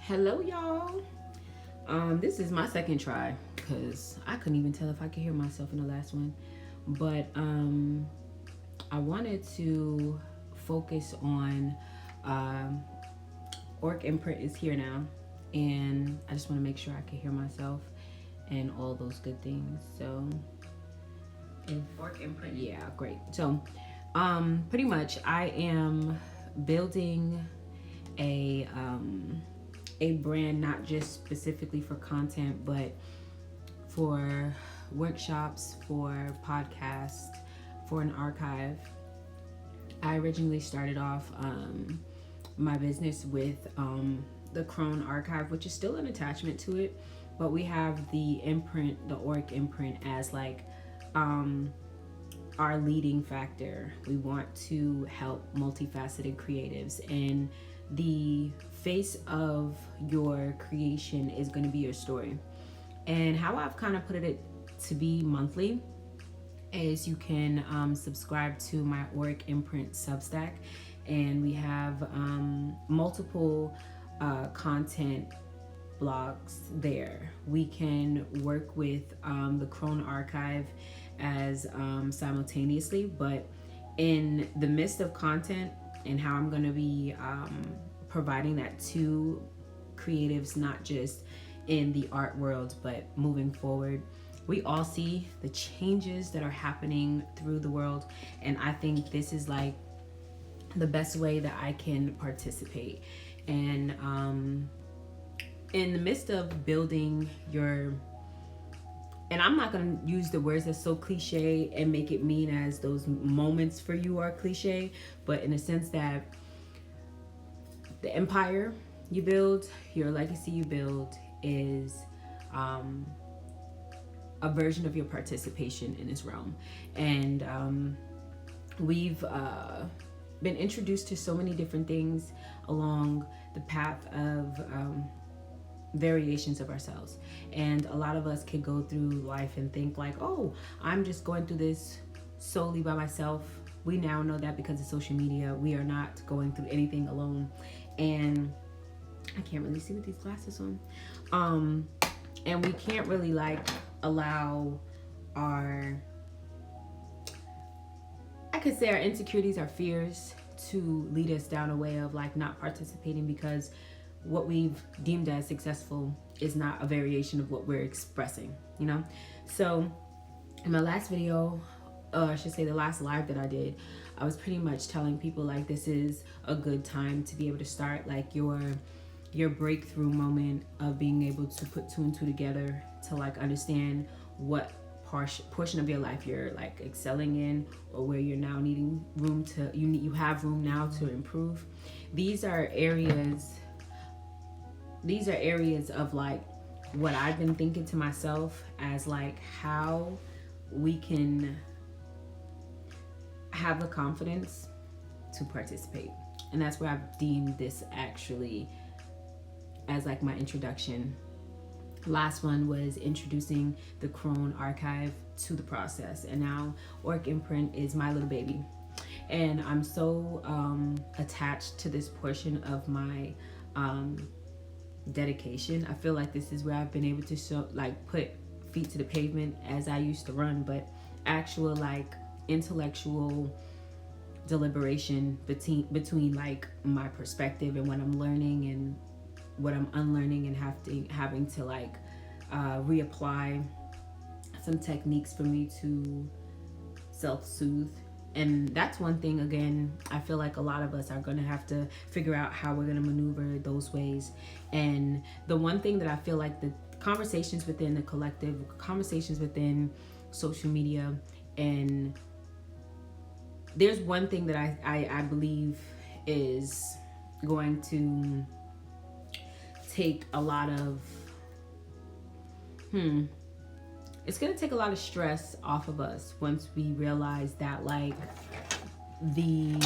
Hello, y'all. This is my second try because I couldn't even tell if I could hear myself in the last one. But I wanted to focus on Orc Imprint is here now, and I just want to make sure I can hear myself and all those good things. So, if Orc Imprint, yeah, great. So, pretty much, I am building a brand not just specifically for content, but for workshops, for podcasts, for an archive. I originally started off my business with the Crone archive, which is still an attachment to it, but we have the imprint, the Orc imprint, as like our leading factor. We want to help multifaceted creatives, and the face of your creation is going to be your story. And how I've kind of put it to be monthly is you can subscribe to my Orc Imprint Substack, and we have multiple content blogs there. We can work with the Crone archive as simultaneously, but in the midst of content and how I'm going to be providing that to creatives, not just in the art world, but moving forward. We all see the changes that are happening through the world, and I think this is like the best way that I can participate. And in the midst of building your, and I'm not going to use the words that's so cliche and make it mean as those moments for you are cliche, but in a sense that the empire you build, your legacy you build, is a version of your participation in this realm. And we've been introduced to so many different things along the path of variations of ourselves. And a lot of us could go through life and think like, oh, I'm just going through this solely by myself. We now know that because of social media, we are not going through anything alone. And I can't really see with these glasses on. And we can't really like allow our, I could say our insecurities, our fears to lead us down a way of like not participating, because what we've deemed as successful is not a variation of what we're expressing, you know? So in my last video, I should say the last live that I did, I was pretty much telling people like this is a good time to be able to start like your breakthrough moment of being able to put two and two together to like understand what portion of your life you're like excelling in, or where you're now needing room to, you have room now to improve. These are areas of like what I've been thinking to myself as like how we can have the confidence to participate. And that's where I've deemed this actually as like my introduction. Last one was introducing the Crone archive to the process, and now Orc Imprint is my little baby. And I'm so attached to this portion of my dedication. I feel like this is where I've been able to show, like, put feet to the pavement as I used to run, but actual like intellectual deliberation between like my perspective and what I'm learning and what I'm unlearning, and having to like reapply some techniques for me to self-soothe. And that's one thing, again, I feel like a lot of us are going to have to figure out how we're going to maneuver those ways. And the one thing that I feel like the conversations within the collective, conversations within social media, and there's one thing that I believe is going to take a lot of, it's going to take a lot of stress off of us once we realize that like the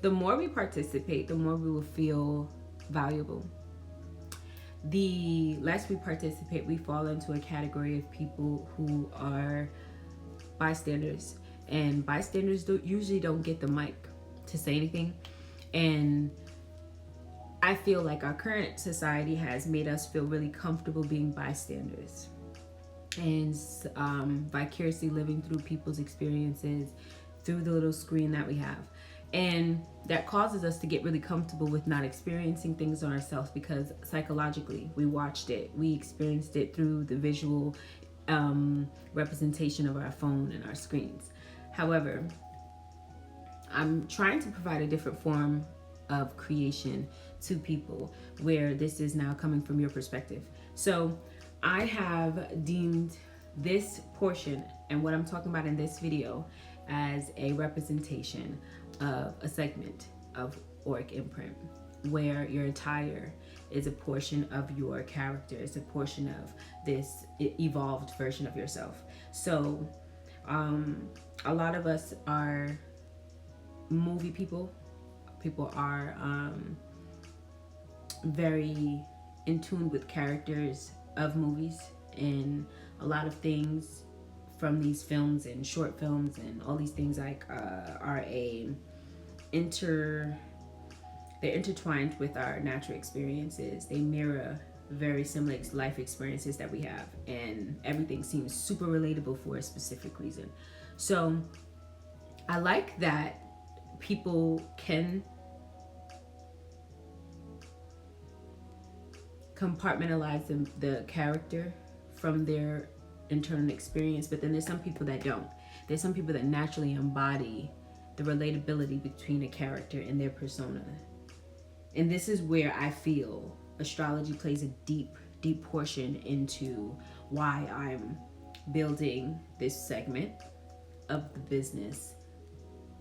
more we participate, the more we will feel valuable. The less we participate, we fall into a category of people who are bystanders, and bystanders usually don't get the mic. to say anything. And I feel like our current society has made us feel really comfortable being bystanders and vicariously living through people's experiences through the little screen that we have. And that causes us to get really comfortable with not experiencing things on ourselves, because psychologically we watched it, we experienced it through the visual representation of our phone and our screens. However, I'm trying to provide a different form of creation to people where this is now coming from your perspective. So I have deemed this portion and what I'm talking about in this video as a representation of a segment of Auric Imprint, where your attire is a portion of your character, it's a portion of this evolved version of yourself. So a lot of us are movie people. People are very in tune with characters of movies, and a lot of things from these films and short films and all these things like are they're intertwined with our natural experiences. They mirror very similar life experiences that we have, and everything seems super relatable for a specific reason. So I like that people can compartmentalize the character from their internal experience, but then there's some people that don't. There's some people that naturally embody the relatability between a character and their persona. And this is where I feel astrology plays a deep portion into why I'm building this segment of the business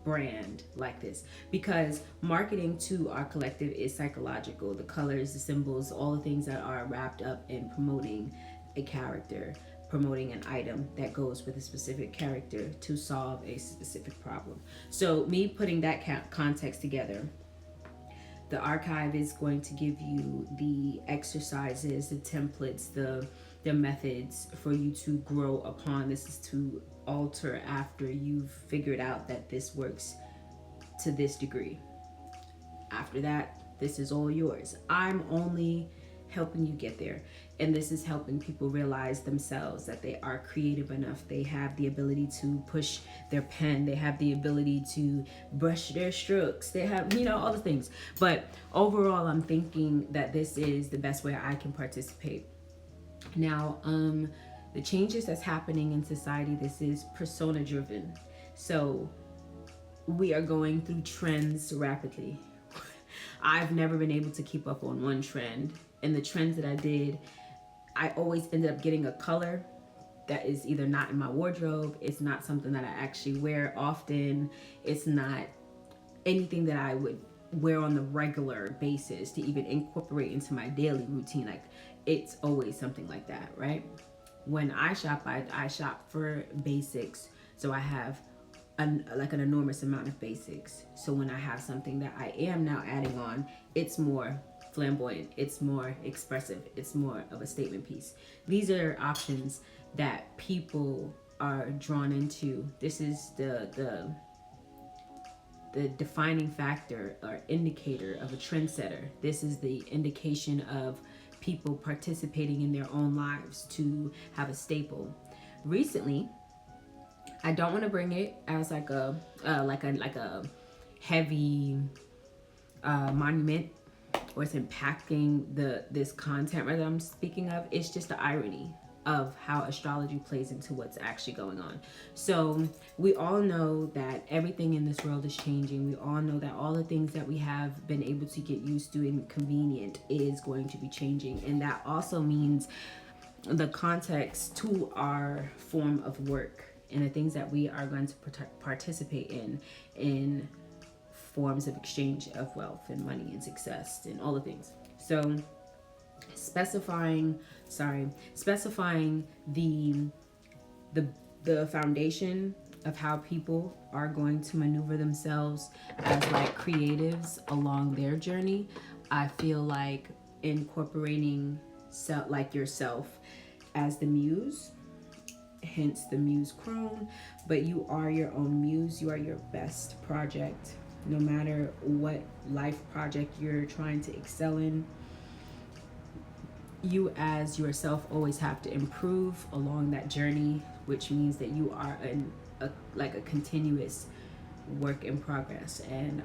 brand like this, because marketing to our collective is psychological. The colors, the symbols, all the things that are wrapped up in promoting a character, promoting an item that goes with a specific character to solve a specific problem. So me putting that context together, the archive is going to give you the exercises, the templates, the methods for you to grow upon. This is to alter after you've figured out that this works to this degree. After that, this is all yours. I'm only helping you get there. And this is helping people realize themselves that they are creative enough. They have the ability to push their pen. They have the ability to brush their strokes. They have, all the things. But overall, I'm thinking that this is the best way I can participate. Now, the changes that's happening in society, this is persona driven. So we are going through trends rapidly. I've never been able to keep up on one trend. And the trends that I did, I always ended up getting a color that is either not in my wardrobe. It's not something that I actually wear often. It's not anything that I would wear on the regular basis to even incorporate into my daily routine. Like, it's always something like that, right? When I shop, I shop for basics. So I have an enormous amount of basics. So when I have something that I am now adding on, it's more flamboyant, it's more expressive, it's more of a statement piece. These are options that people are drawn into. This is the defining factor or indicator of a trendsetter. This is the indication of people participating in their own lives to have a staple. Recently, I don't want to bring it as like a heavy monument, or it's impacting this content that I'm speaking of. It's just the irony of how astrology plays into what's actually going on. So we all know that everything in this world is changing. We all know that all the things that we have been able to get used to and convenient is going to be changing. And that also means the context to our form of work and the things that we are going to participate in forms of exchange of wealth and money and success and all the things. So specifying the foundation of how people are going to maneuver themselves as like creatives along their journey. I feel like incorporating yourself as the muse, hence the muse crone, but you are your own muse. You are your best project. no matter what life project you're trying to excel in, you as yourself always have to improve along that journey, which means that you are like a continuous work in progress. And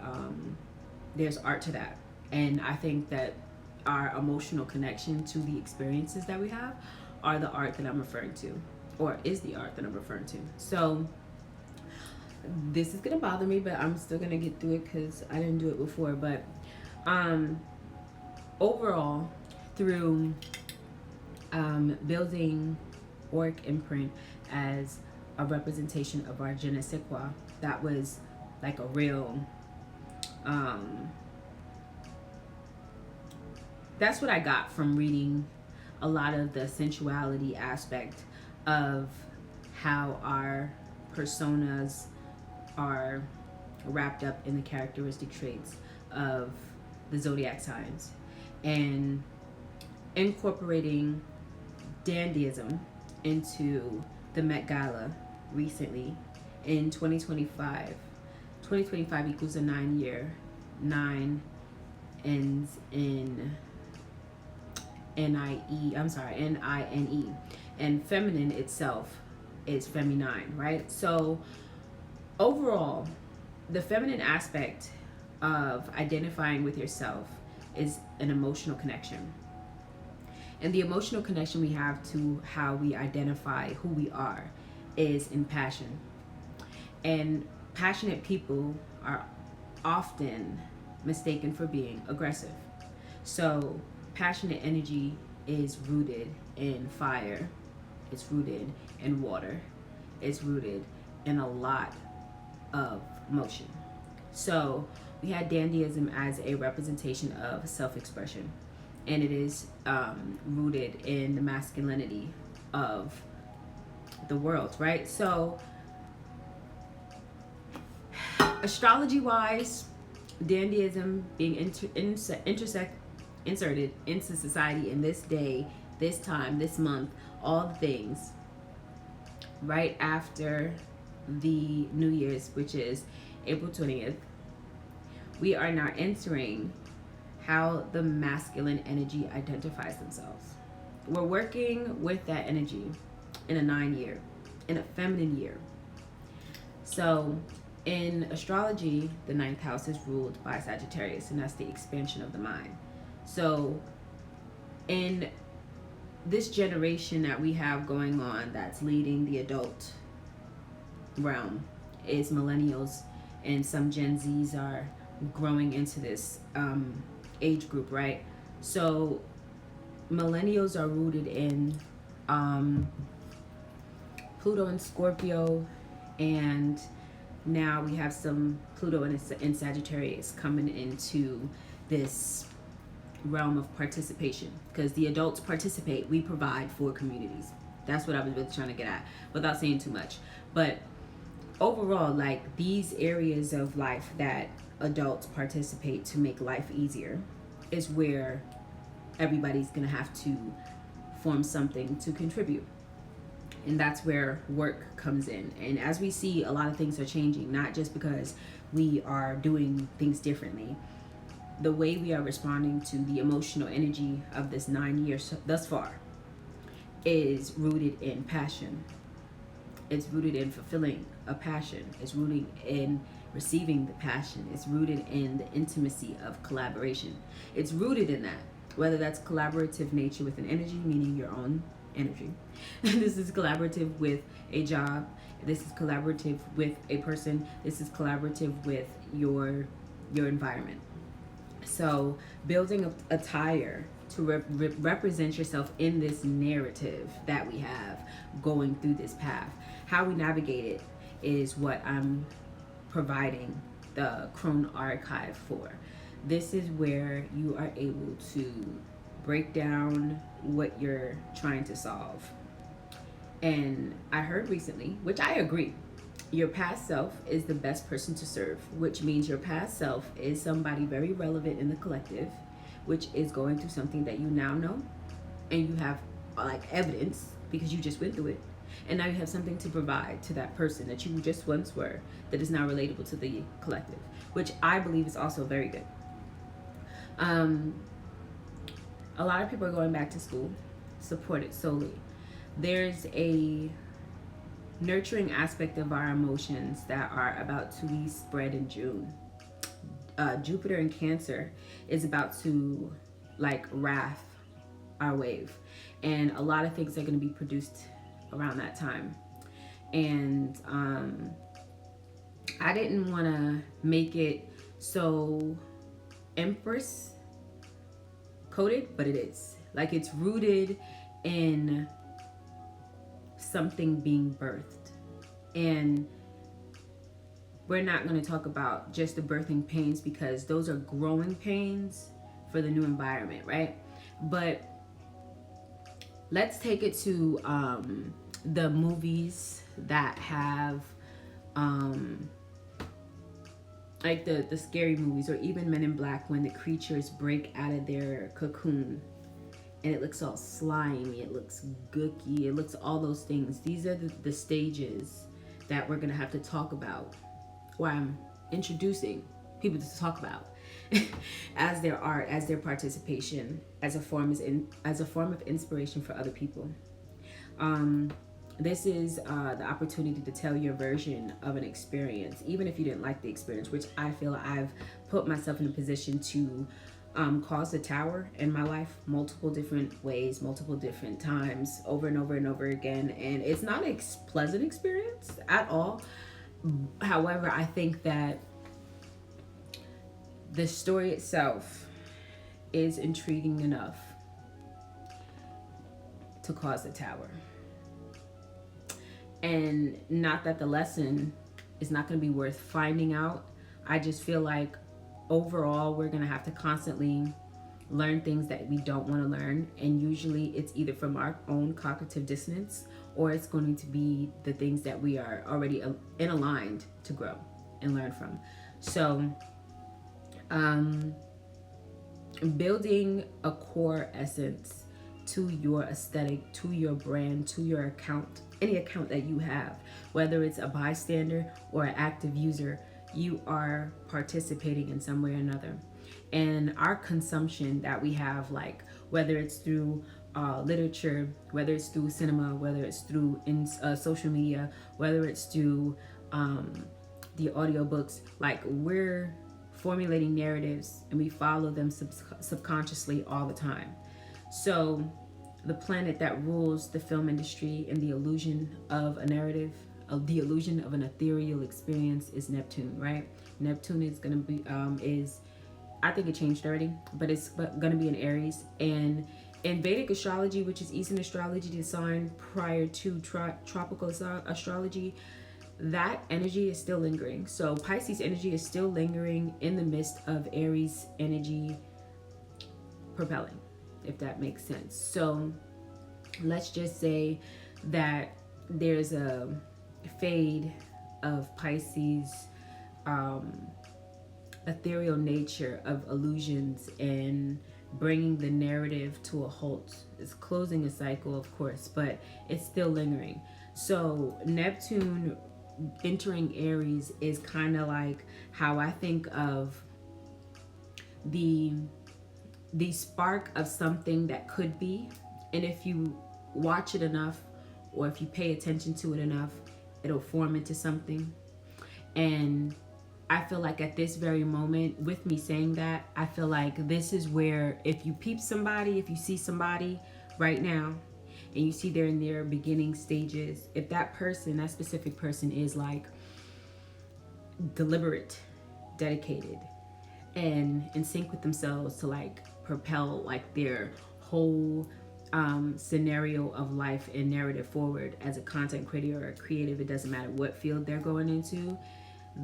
there's art to that. And I think that our emotional connection to the experiences that we have are the art that I'm referring to, or is the art that I'm referring to. So this is gonna bother me, but I'm still gonna get through it because I didn't do it before. But overall, through building Work Imprint as a representation of our je ne sais quoi, that was like a real that's what I got from reading a lot of the sensuality aspect of how our personas are wrapped up in the characteristic traits of the zodiac signs, and incorporating dandyism into the Met Gala recently in 2025. 2025 equals a 9-year. 9 ends in N-I-E. I'm sorry, N-I-N-E. And feminine itself is feminine, right? So overall, the feminine aspect of identifying with yourself is an emotional connection. And the emotional connection we have to how we identify who we are is in passion. And passionate people are often mistaken for being aggressive. So passionate energy is rooted in fire, it's rooted in water, it's rooted in a lot of motion. So we had dandyism as a representation of self-expression, and it is rooted in the masculinity of the world, right? So astrology wise, dandyism being inserted into society in this day, this time, this month, all the things right after the New Year's, which is April 20th, we are now entering how the masculine energy identifies themselves. We're working with that energy in a 9-year, in a feminine year. So in astrology, the 9th house is ruled by Sagittarius, and that's the expansion of the mind. So in this generation that we have going on that's leading the adult realm is millennials, and some Gen Zs are growing into this age group, right? So millennials are rooted in Pluto and Scorpio, and now we have some Pluto in Sagittarius coming into this realm of participation, because the adults participate, we provide for communities. That's what I was really trying to get at without saying too much. But overall, like, these areas of life that adults participate to make life easier is where everybody's gonna have to form something to contribute. And that's where work comes in. And as we see, a lot of things are changing, not just because we are doing things differently. The way we are responding to the emotional energy of this 9 years thus far is rooted in passion. It's rooted in fulfilling a passion. It's rooted in receiving the passion. It's rooted in the intimacy of collaboration. It's rooted in that, whether that's collaborative nature with an energy, meaning your own energy. This is collaborative with a job. This is collaborative with a person. This is collaborative with your environment. So building a attire to represent yourself in this narrative that we have going through this path. How we navigate it is what I'm providing the Crone Archive for. This is where you are able to break down what you're trying to solve. And I heard recently, which I agree, your past self is the best person to serve, which means your past self is somebody very relevant in the collective, which is going through something that you now know, and you have like evidence because you just went through it. And now you have something to provide to that person that you just once were, that is now relatable to the collective, which I believe is also very good. A lot of people are going back to school, supported solely. There's a nurturing aspect of our emotions that are about to be spread in June. Jupiter in Cancer is about to like wrath our wave, and a lot of things are going to be produced around that time. And I didn't want to make it so Empress coded, but it is. Like, it's rooted in something being birthed. And we're not going to talk about just the birthing pains, because those are growing pains for the new environment, right? But let's take it to the movies that have like the scary movies, or even Men in Black, when the creatures break out of their cocoon and it looks all slimy, it looks gooky, it looks all those things. These are the stages that we're gonna have to talk about, or I'm introducing people to talk about as their art, as their participation, as a form of inspiration for other people. This is the opportunity to tell your version of an experience, even if you didn't like the experience, which I feel I've put myself in a position to cause a tower in my life multiple different ways, multiple different times, over and over and over again. And it's not a pleasant experience at all. However, I think that the story itself is intriguing enough to cause a tower. And not that the lesson is not going to be worth finding out. I just feel like overall we're going to have to constantly learn things that we don't want to learn. And usually it's either from our own cognitive dissonance, or it's going to be the things that we are already in aligned to grow and learn from. So building a core essence to your aesthetic, to your brand, to your account, any account that you have, whether it's a bystander or an active user, you are participating in some way or another. And our consumption that we have, like whether it's through literature, whether it's through cinema, whether it's through social media, whether it's through the audiobooks, like we're formulating narratives and we follow them subconsciously all the time. So the planet that rules the film industry and the illusion of a narrative, of the illusion of an ethereal experience, is Neptune, right? Neptune is going to be, I think it changed already, but it's going to be in Aries. And in Vedic astrology, which is Eastern astrology, the sign prior to tropical astrology, that energy is still lingering. So Pisces energy is still lingering in the midst of Aries energy propelling, if that makes sense. So let's just say that there's a fade of Pisces ethereal nature of illusions and bringing the narrative to a halt. It's closing a cycle, of course, but it's still lingering. So Neptune entering Aries is kind of like how I think of the spark of something that could be. And if you watch it enough, or if you pay attention to it enough, it'll form into something. And I feel like at this very moment, with me saying that, I feel like this is where, if you peep somebody, if you see somebody right now and you see they're in their beginning stages, if that person, that specific person, is like deliberate, dedicated, and in sync with themselves to like propel like their whole scenario of life and narrative forward as a content creator or a creative, it doesn't matter what field they're going into.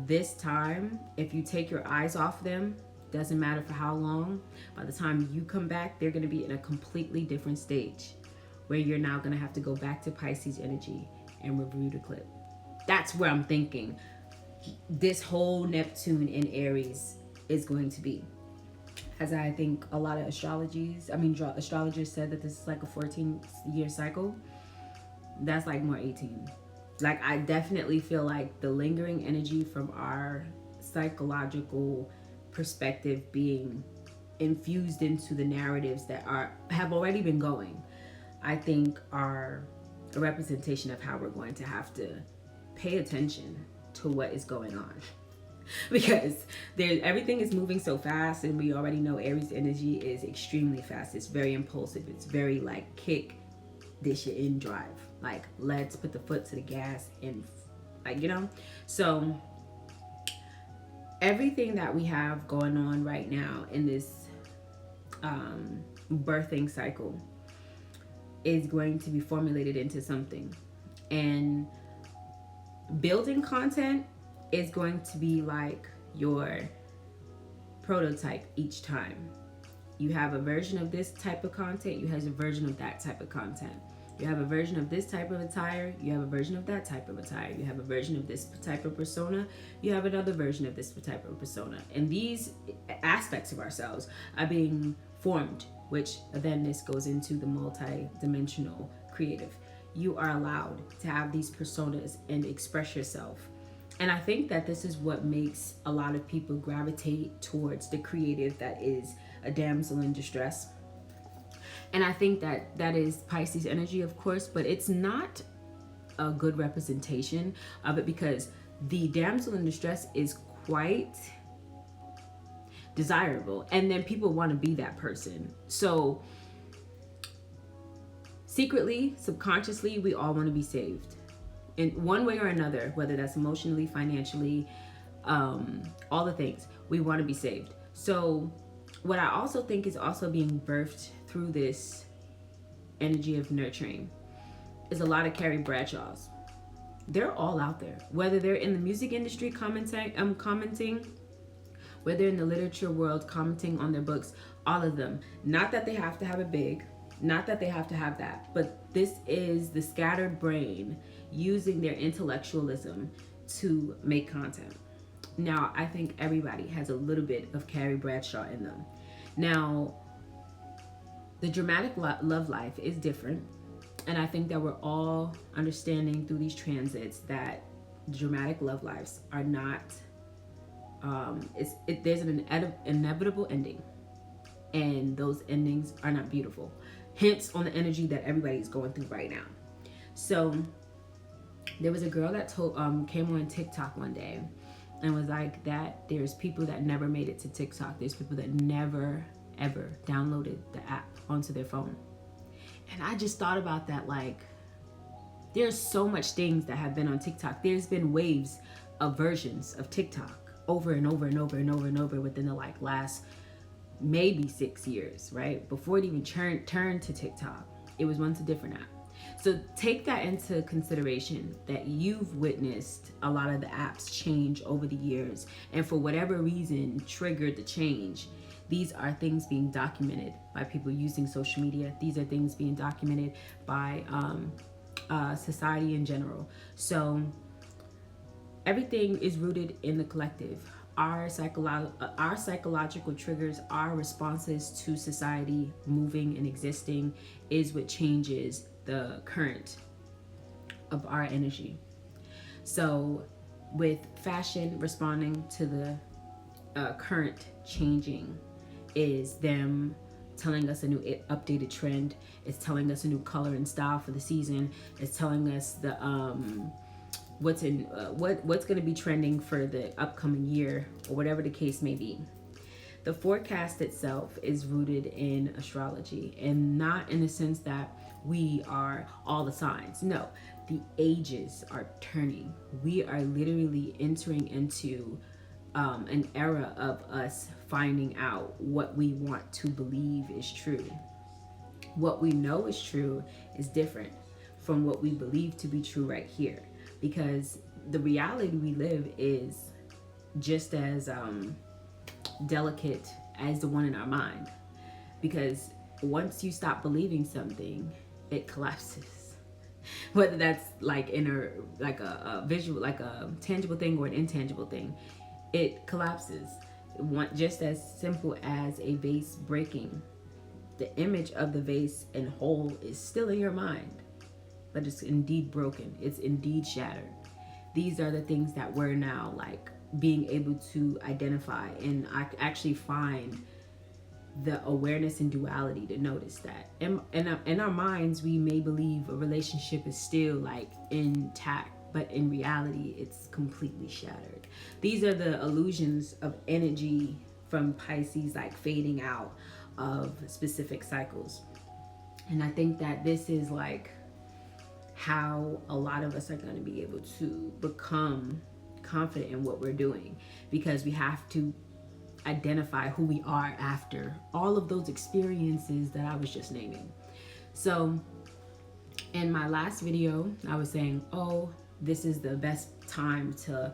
This time, if you take your eyes off them, doesn't matter for how long, by the time you come back, they're going to be in a completely different stage where you're now going to have to go back to Pisces energy and review the clip. That's where I'm thinking this whole Neptune in Aries is going to be. As I think a lot of astrologers said that this is like a 14-year cycle. That's like more 18. Like, I definitely feel like the lingering energy from our psychological perspective being infused into the narratives that have already been going, I think are a representation of how we're going to have to pay attention to what is going on. Because everything is moving so fast, and we already know Aries energy is extremely fast. It's very impulsive. It's very like kick this shit in drive. Like, let's put the foot to the gas and like, So everything that we have going on right now in this birthing cycle is going to be formulated into something. And building content is going to be like your prototype each time. You have a version of this type of content, you have a version of that type of content. You have a version of this type of attire, you have a version of that type of attire. You have a version of this type of persona, you have another version of this type of persona. And these aspects of ourselves are being formed, which then this goes into the multi-dimensional creative. You are allowed to have these personas and express yourself. And I think that this is what makes a lot of people gravitate towards the creative that is a damsel in distress. And I think that that is Pisces energy, of course, but it's not a good representation of it, because the damsel in distress is quite desirable, and then people want to be that person. So secretly, subconsciously, we all want to be saved in one way or another, whether that's emotionally, financially, all the things. We want to be saved. So what I also think is also being birthed through this energy of nurturing is a lot of Carrie Bradshaws. They're all out there, whether they're in the music industry commenting, whether in the literature world commenting on their books, all of them. Not that they have to have it big, not that they have to have that, but this is the scattered brain using their intellectualism to make content. Now, I think everybody has a little bit of Carrie Bradshaw in them. Now, the dramatic love life is different, and I think that we're all understanding through these transits that dramatic love lives are not, there's an inevitable ending, and those endings are not beautiful. Hence on the energy that everybody's going through right now. So there was a girl that came on TikTok one day and was like that there's people that never made it to TikTok. There's people that never ever downloaded the app onto their phone. And I just thought about that, like, there's so much things that have been on TikTok. There's been waves of versions of TikTok over and over and over and over and over within the last maybe 6 years, right? Before it even turned to TikTok, it was once a different app. So take that into consideration, that you've witnessed a lot of the apps change over the years, and for whatever reason triggered the change. These are things being documented by people using social media. These are things being documented by society in general. So everything is rooted in the collective. Our psychological triggers, our responses to society moving and existing is what changes the current of our energy. So with fashion responding to the current changing is them telling us a new updated trend. It's telling us a new color and style for the season. It's telling us the what's going to be trending for the upcoming year, or whatever the case may be. The forecast itself is rooted in astrology, and not in the sense that we are all the signs. No, the ages are turning. We are literally entering into an era of us finding out what we want to believe is true. What we know is true is different from what we believe to be true right here, because the reality we live is just as delicate as the one in our mind. Because once you stop believing something, it collapses. Whether that's like in a visual, like a tangible thing, or an intangible thing, it collapses. Just as simple as a vase breaking. The image of the vase in whole is still in your mind. but it's indeed broken. It's indeed shattered. These are the things that we're now like being able to identify and actually find the awareness and duality to notice that. In our minds, we may believe a relationship is still like intact, but in reality, it's completely shattered. These are the illusions of energy from Pisces, like fading out of specific cycles. And I think that this is like how a lot of us are going to be able to become confident in what we're doing, because we have to identify who we are after all of those experiences that I was just naming. So in my last video, I was saying, oh, this is the best time to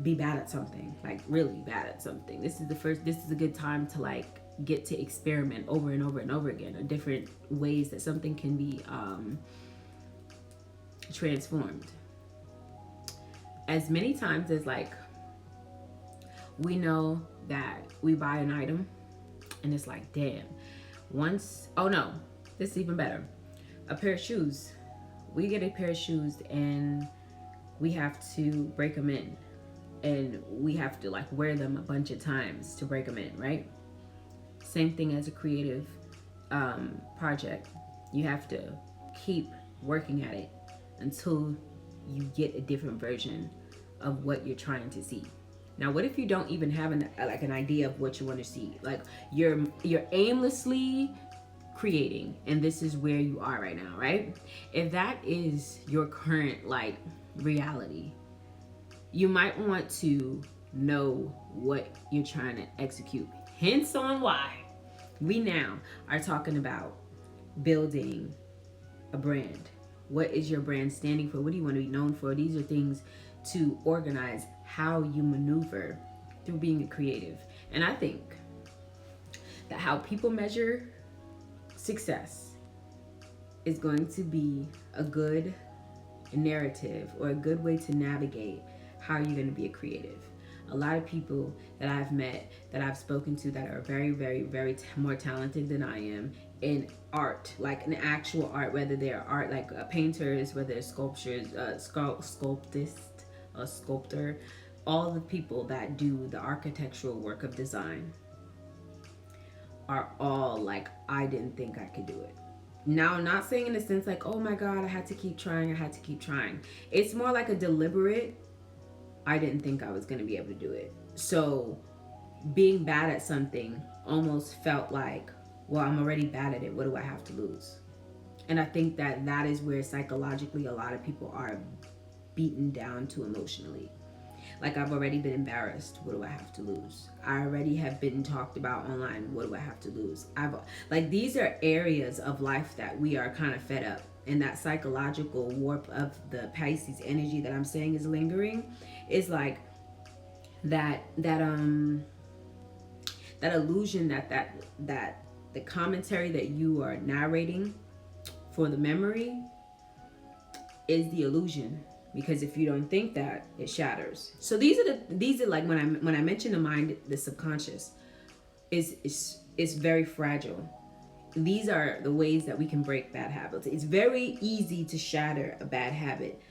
be bad at something, like really bad at something. This is a good time to like get to experiment over and over and over again, or different ways that something can be transformed. As many times as like we know that we buy an item and it's like, damn, oh no, this is even better. A pair of shoes. We get a pair of shoes and we have to break them in, and we have to like wear them a bunch of times to break them in, right? Same thing as a creative project. You have to keep working at it until you get a different version of what you're trying to see. Now, what if you don't even have an idea of what you want to see? Like you're aimlessly creating, and this is where you are right now, right? If that is your current like reality, you might want to know what you're trying to execute. Hence on why we now are talking about building a brand. What is your brand standing for? What do you want to be known for? These are things to organize how you maneuver through being a creative. And I think that how people measure success is going to be a good narrative or a good way to navigate how you're going to be a creative. A lot of people that I've met, that I've spoken to, that are very, very, very more talented than I am in art, like an actual art, whether they're art like painters, whether they're sculptors, sculptist, a sculptor, all the people that do the architectural work of design are all like, I didn't think I could do it. Now, I'm not saying in a sense like, oh my God, I had to keep trying. It's more like a deliberate, I didn't think I was going to be able to do it. So being bad at something almost felt like, well, I'm already bad at it. What do I have to lose? And I think that is where psychologically a lot of people are beaten down to emotionally. Like, I've already been embarrassed. What do I have to lose? I already have been talked about online. What do I have to lose? These are areas of life that we are kind of fed up. And that psychological warp of the Pisces energy that I'm saying is lingering is like that illusion that the commentary that you are narrating for the memory is the illusion. Because if you don't think that, it shatters. So these are like when I mention the mind, the subconscious is very fragile. These are the ways that we can break bad habits. It's very easy to shatter a bad habit.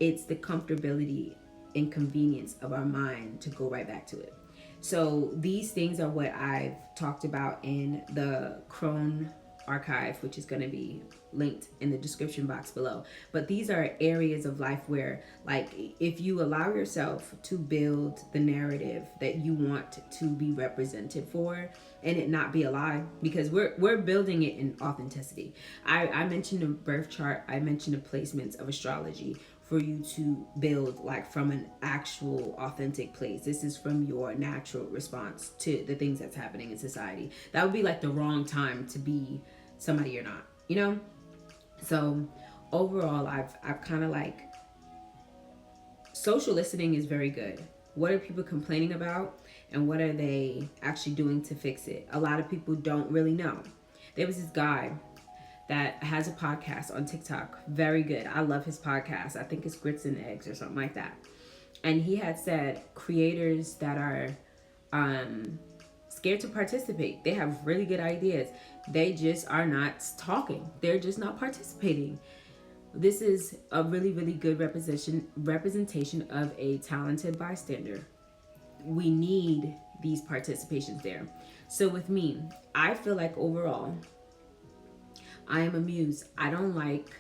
It's the comfortability and convenience of our mind to go right back to it. So these things are what I've talked about in the Crone archive, which is going to be linked in the description box below. But these are areas of life where, like, if you allow yourself to build the narrative that you want to be represented for, and it not be a lie, because we're building it in authenticity. I mentioned a birth chart, I mentioned the placements of astrology for you to build like from an actual authentic place. This is from your natural response to the things that's happening in society. That would be like the wrong time to be somebody you're not, you know? So overall, I've kind of like, social listening is very good. What are people complaining about, and what are they actually doing to fix it? A lot of people don't really know. There was this guy that has a podcast on TikTok. Very good. I love his podcast. I think it's Grits and Eggs or something like that. And he had said creators that are scared to participate, they have really good ideas. They just are not talking. They're just not participating. This is a really, really good representation of a talented bystander. We need these participations there. So with me, I feel like overall, I am a muse. I don't like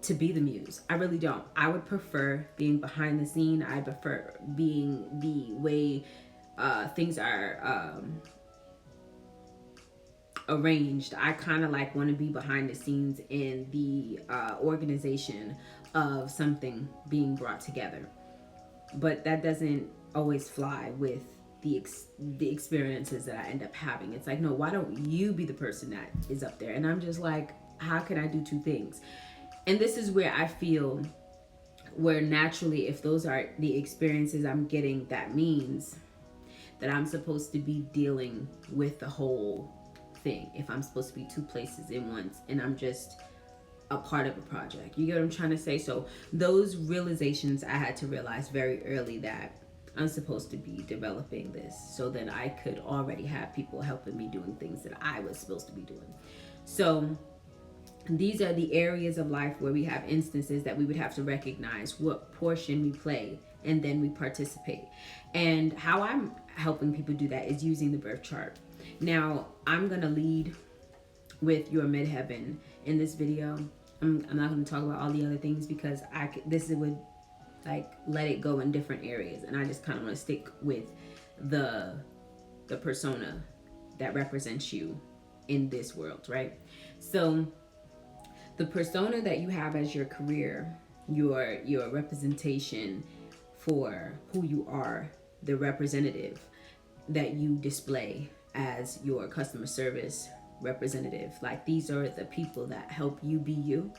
to be the muse. I really don't. I would prefer being behind the scene. I prefer being the way things are arranged. I kind of like want to be behind the scenes in the organization of something being brought together. But that doesn't always fly with the experiences that I end up having. It's like, no, why don't you be the person that is up there? And I'm just like, how can I do two things? And this is where I feel where naturally, if those are the experiences I'm getting, that means that I'm supposed to be dealing with the whole thing. If I'm supposed to be two places in once and I'm just a part of a project. You get what I'm trying to say? So those realizations I had to realize very early, that I'm supposed to be developing this so that I could already have people helping me doing things that I was supposed to be doing. So these are the areas of life where we have instances that we would have to recognize what portion we play, and then we participate. And how I'm helping people do that is using the birth chart. Now, I'm going to lead with your midheaven in this video. I'm not going to talk about all the other things because this would like let it go in different areas, and I just kind of want to stick with the persona that represents you in this world, right? So the persona that you have as your career, your representation for who you are, the representative that you display as your customer service representative. Like, these are the people that help you be you.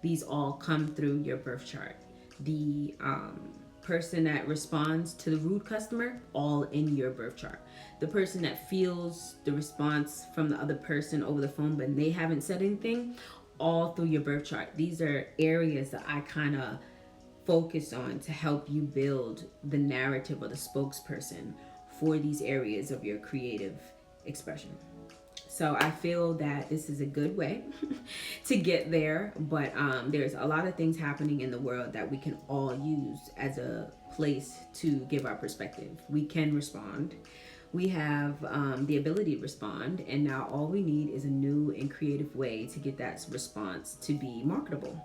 These all come through your birth chart. The person that responds to the rude customer, all in your birth chart. The person that feels the response from the other person over the phone but they haven't said anything, all through your birth chart. These are areas that I kind of focus on to help you build the narrative or the spokesperson for these areas of your creative expression. So I feel that this is a good way to get there, but there's a lot of things happening in the world that we can all use as a place to give our perspective. We can respond. We have the ability to respond, and now all we need is a new and creative way to get that response to be marketable.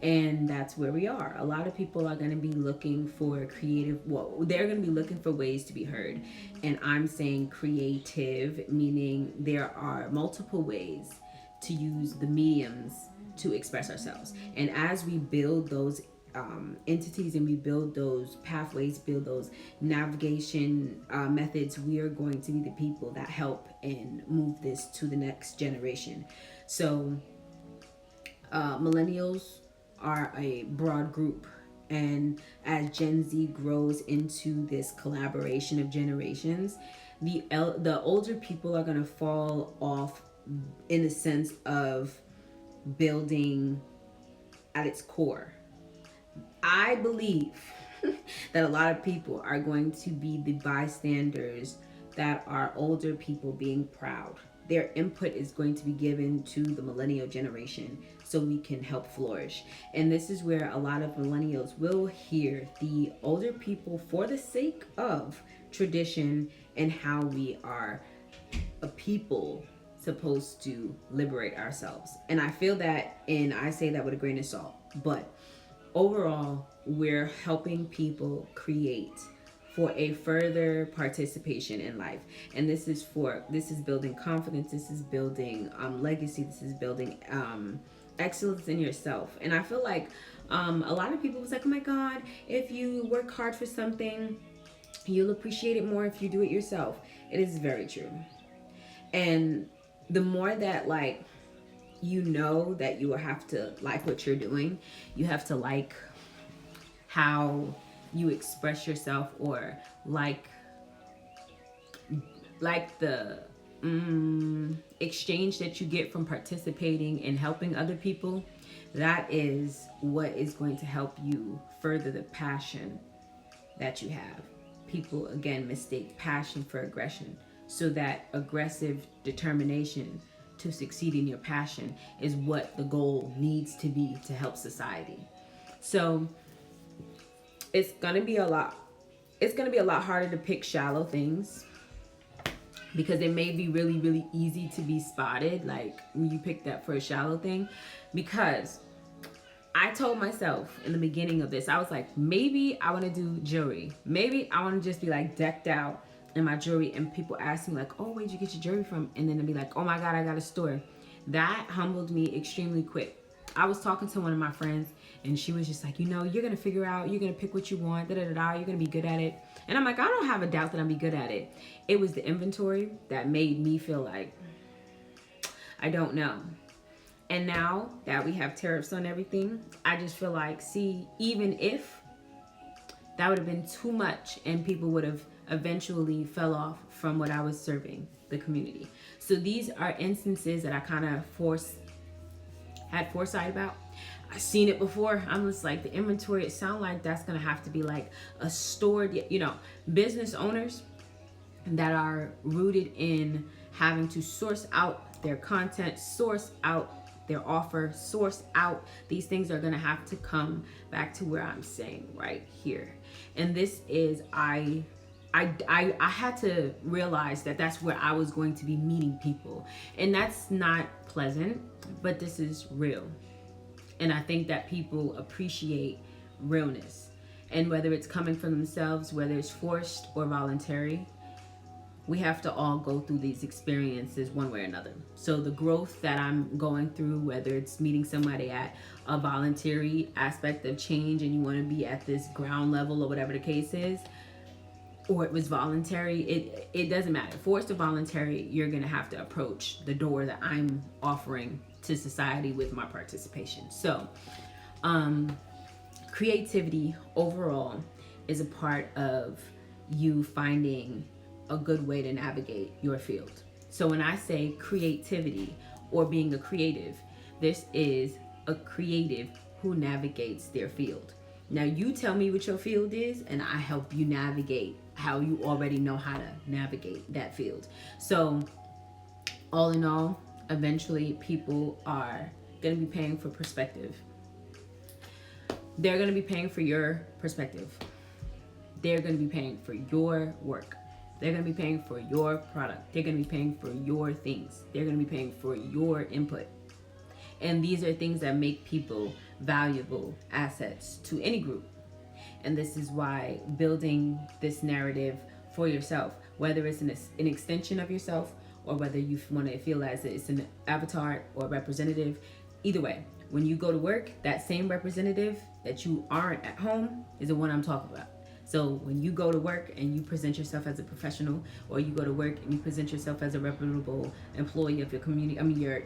And that's where we are. A lot of people are going to be looking for they're going to be looking for ways to be heard. And I'm saying creative, meaning there are multiple ways to use the mediums to express ourselves. And as we build those entities and we build those pathways, build those navigation methods, we are going to be the people that help and move this to the next generation. So millennials are a broad group, and as Gen Z grows into this collaboration of generations, the older people are going to fall off in the sense of building at its core. I believe that a lot of people are going to be the bystanders that are older people being proud. Their input is going to be given to the millennial generation so we can help flourish. And this is where a lot of millennials will hear the older people for the sake of tradition and how we are a people supposed to liberate ourselves. And I feel that, and I say that with a grain of salt, but overall, we're helping people create for a further participation in life. And this is building confidence, this is building legacy, this is building excellence in yourself. And I feel like a lot of people was like, oh my God, if you work hard for something, you'll appreciate it more if you do it yourself. It is very true. And the more that you know that you will have to like what you're doing, you have to like how you express yourself, or like the exchange that you get from participating and helping other people. That is what is going to help you further the passion that you have. People again mistake passion for aggression, so that aggressive determination to succeed in your passion is what the goal needs to be to help society. So it's gonna be a lot. It's gonna be a lot harder to pick shallow things because it may be really, really easy to be spotted. Like when you pick that for a shallow thing, because I told myself in the beginning of this, I was like, maybe I want to do jewelry. Maybe I want to just be like decked out in my jewelry, and people ask me like, oh, where'd you get your jewelry from? And then they'll be like, oh my God, I got a store. That humbled me extremely quick. I was talking to one of my friends and she was just like, you know, you're going to figure out, you're going to pick what you want, you're going to be good at it. And I'm like, I don't have a doubt that I'll be good at it. It was the inventory that made me feel like, I don't know. And now that we have tariffs on everything, I just feel like, see, even if that would have been too much and people would have eventually fell off from what I was serving the community. So these are instances that I kind of had foresight about. I've seen it before. I'm just like, the inventory, it sounds like that's going to have to be like a stored, business owners that are rooted in having to source out their content, source out their offer, source out. These things are going to have to come back to where I'm saying right here. And this is, I had to realize that that's where I was going to be meeting people. And that's not pleasant, but this is real. And I think that people appreciate realness. And whether it's coming from themselves, whether it's forced or voluntary, we have to all go through these experiences one way or another. So the growth that I'm going through, whether it's meeting somebody at a voluntary aspect of change and you want to be at this ground level or whatever the case is, or it was voluntary, it doesn't matter. Forced or voluntary, you're going to have to approach the door that I'm offering to society with my participation. So creativity overall is a part of you finding a good way to navigate your field. So when I say creativity or being a creative, this is a creative who navigates their field. Now you tell me what your field is and I help you navigate how you already know how to navigate that field. So all in all, eventually people are going to be paying for perspective. They're going to be paying for your perspective. They're going to be paying for your work. They're going to be paying for your product. They're going to be paying for your things. They're going to be paying for your input. And these are things that make people valuable assets to any group. And this is why building this narrative for yourself, whether it's an extension of yourself or whether you want to feel as it's an avatar or representative, either way, when you go to work, that same representative that you aren't at home is the one I'm talking about. So when you go to work and you present yourself as a professional, or you go to work and you present yourself as a reputable employee of your community,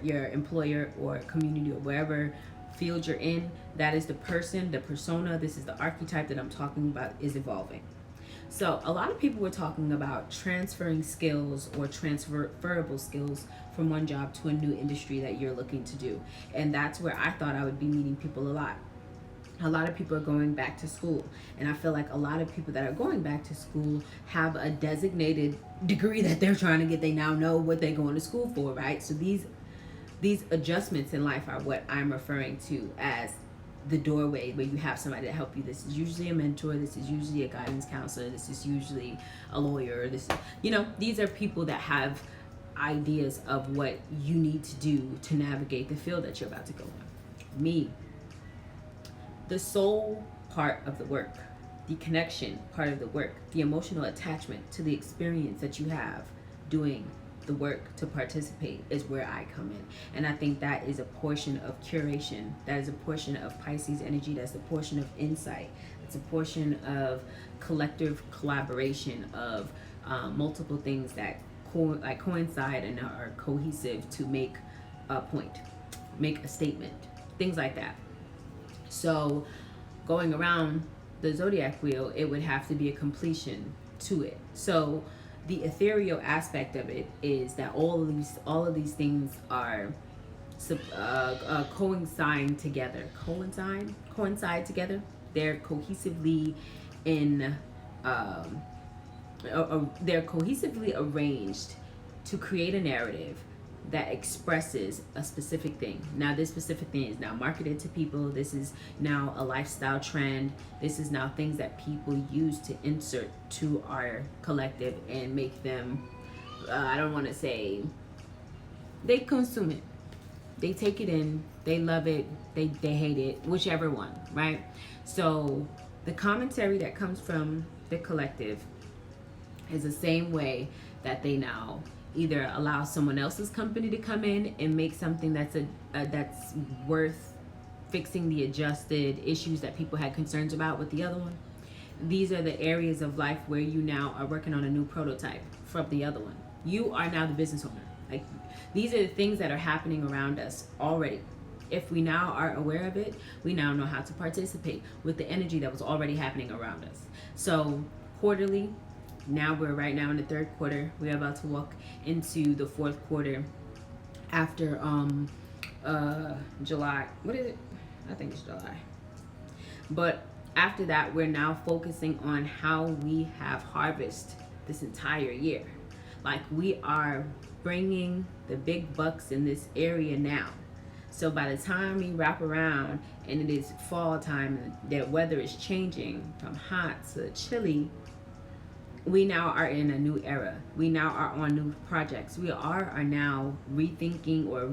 your employer or community or wherever field you're in, that is the person, the persona, this is the archetype that I'm talking about is evolving. So a lot of people were talking about transferring skills or transferable skills from one job to a new industry that you're looking to do. And that's where I thought I would be meeting people a lot. A lot of people are going back to school, and I feel like a lot of people that are going back to school have a designated degree that they're trying to get. They now know what they're going to school for, right? So these adjustments in life are what I'm referring to as the doorway, where you have somebody to help you. This is usually a mentor, this is usually a guidance counselor, this is usually a lawyer, these are people that have ideas of what you need to do to navigate the field that you're about to go on. Me, the soul part of the work, the connection part of the work, the emotional attachment to the experience that you have doing the work to participate is where I come in. And I think that is a portion of curation. That is a portion of Pisces energy. That's a portion of insight. It's a portion of collective collaboration of multiple things that coincide and are cohesive to make a point, make a statement, things like that. So going around the zodiac wheel, it would have to be a completion to it. So the ethereal aspect of it is that all of these things are coincide together. Coincide together. They're cohesively they're cohesively arranged to create a narrative that expresses a specific thing. Now this specific thing is now marketed to people. This is now a lifestyle trend. This is now things that people use to insert to our collective and make them, I don't want to say, they consume it. They take it in, they love it, they hate it, whichever one, right? So the commentary that comes from the collective is the same way that they now either allow someone else's company to come in and make something that's that's worth fixing the adjusted issues that people had concerns about with the other one. These are the areas of life where you now are working on a new prototype from the other one. You are now the business owner. Like, these are the things that are happening around us already. If we now are aware of it, we now know how to participate with the energy that was already happening around us. So quarterly, now we're right now in the third quarter. We're about to walk into the fourth quarter after July. What is it? I think it's July. But after that, we're now focusing on how we have harvested this entire year. Like, we are bringing the big bucks in this area now. So by the time we wrap around and it is fall time, the weather is changing from hot to chilly, we now are in a new era. We now are on new projects. We are now rethinking or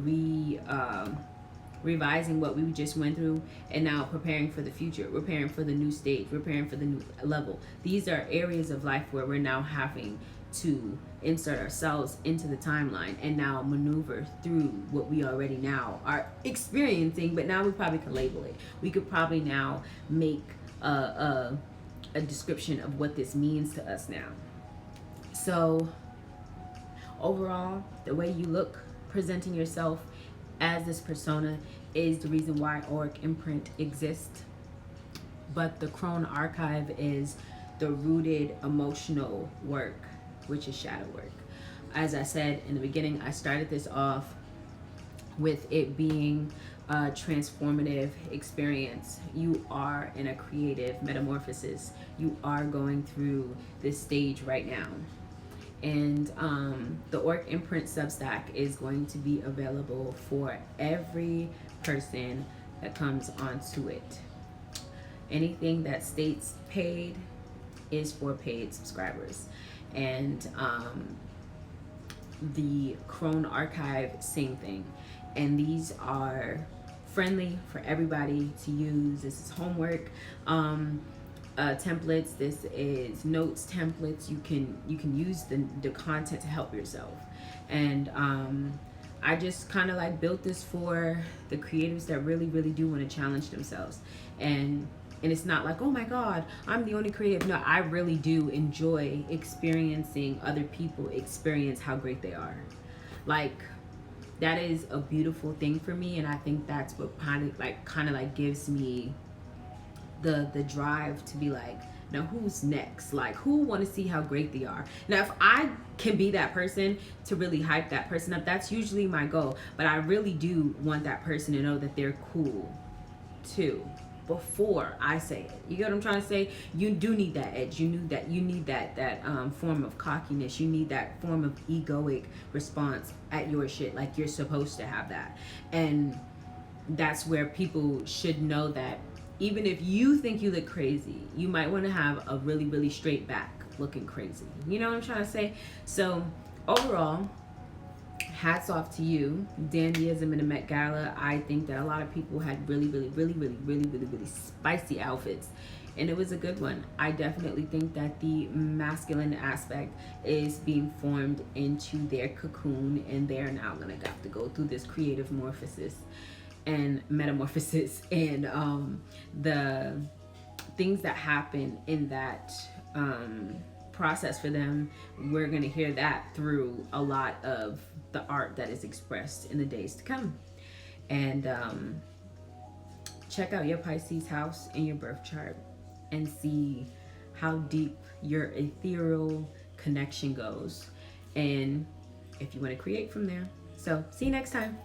revising what we just went through, and now preparing for the future, preparing for the new stage, preparing for the new level. These are areas of life where we're now having to insert ourselves into the timeline and now maneuver through what we already now are experiencing, but now we probably could label it. We could probably now make a description of what this means to us now. So overall, the way you look, presenting yourself as this persona, is the reason why Auric Imprint exists. But the Crone Archive is the rooted emotional work, which is shadow work. As I said in the beginning, I started this off with it being a transformative experience. You are in a creative metamorphosis. You are going through this stage right now. And the Auric Imprint Substack is going to be available for every person that comes onto it. Anything that states paid is for paid subscribers. And the Crone Archive, same thing. And these are friendly for everybody to use. This is homework templates. This is notes templates. You can use the content to help yourself. And I just kind of like built this for the creatives that really do want to challenge themselves. And it's not like, oh my God, I'm the only creative. No, I really do enjoy experiencing other people experience how great they are. Like, that is a beautiful thing for me, and I think that's what kind of like gives me the drive to be like, now who's next? Like, who want to see how great they are? Now, if I can be that person to really hype that person up, that's usually my goal. But I really do want that person to know that they're cool too, before I say it. You get what I'm trying to say? You do need that edge. You need that form of cockiness. You need that form of egoic response at your shit. Like, you're supposed to have that. And that's where people should know that even if you think you look crazy, you might want to have a really straight back looking crazy. You know what I'm trying to say? So overall, hats off to you. Dandyism in the Met Gala. I think that a lot of people had really spicy outfits, and it was a good one. I definitely think that the masculine aspect is being formed into their cocoon, and they're now gonna have to go through this creative metamorphosis, and the things that happen in that process for them. We're gonna hear that through a lot of the art that is expressed in the days to come. And check out your Pisces house in your birth chart and see how deep your ethereal connection goes, and if you want to create from there. So see you next time.